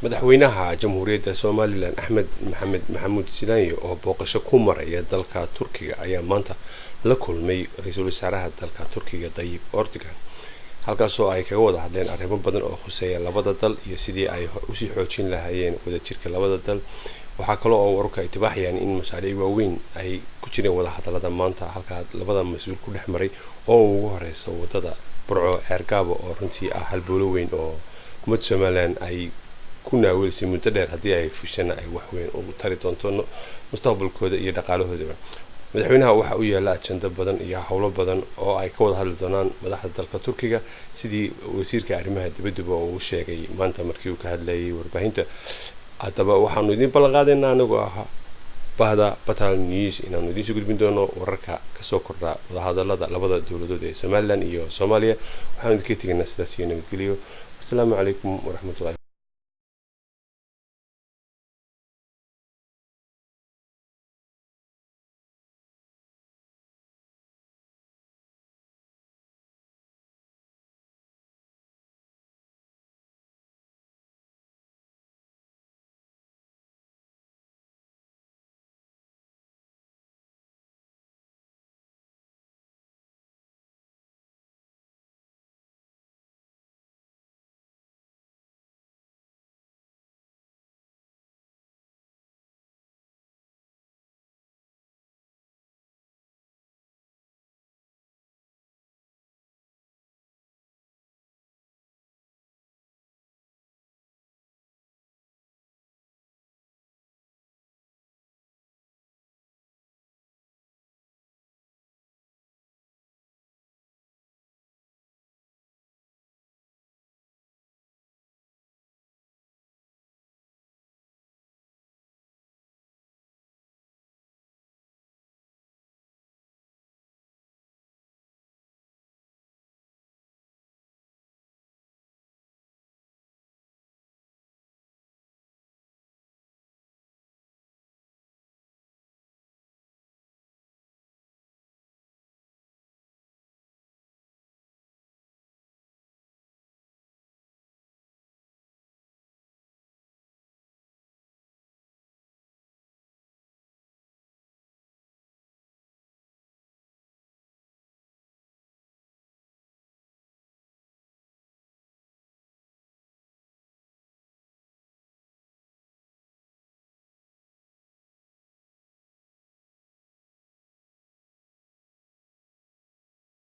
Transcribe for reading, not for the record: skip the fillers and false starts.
madaxweynaha jamhuuriyadda Soomaaliland Axmed Maxamed Maxamuud Silaanyo oo booqasho ku maraya dalka Turkiga ayaa maanta la kulmay ra'iisul wasaaraha dalka Turkiga Tayyip Erdogan halkaasoo ay kaga wada hadleen arrimo badan oo khuseeya labada dal iyo sidii ay u sii xoojin lahaayeen wadajirka labada dal. waxaa kale oo wararka ay tibaaxayaan in mashaariic waaweyn ay ku jireen wada hadallada maanta halka labada mas'uul ku dhex maray oo ugu horeysa wadada Burco Ceergaabo oo runtii ah halbowle weyn oo ummadda Soomaaliland ay ku naawilisay muddo dheer haddii ay fushana ay wax weyn ugu tari doonto mustaqbalkooda iyo dhaqaalahooda. madaxweynaha waxa uu yeelaa ajenda badan iyo hawlo badan oo ay ka wada hadli doonaan madaxda dalka Turkiga sidii wasiirka arrimaha dibadda uu sheegay maanta markii uu ka hadlayay warbaahinta. haddaba waxaanu idin ballan qaadaynaa anagoo ah bahda Batal News inaanu idin soo gudbin doono wararka ka soo kordha wada hadallada labada dawladood ee Soomaaliland iyo Soomaaliya. waxaanu idinka tegaynaa sidaas iyo nabadgelyo. Assalaamu calaykum waraxmatullaahi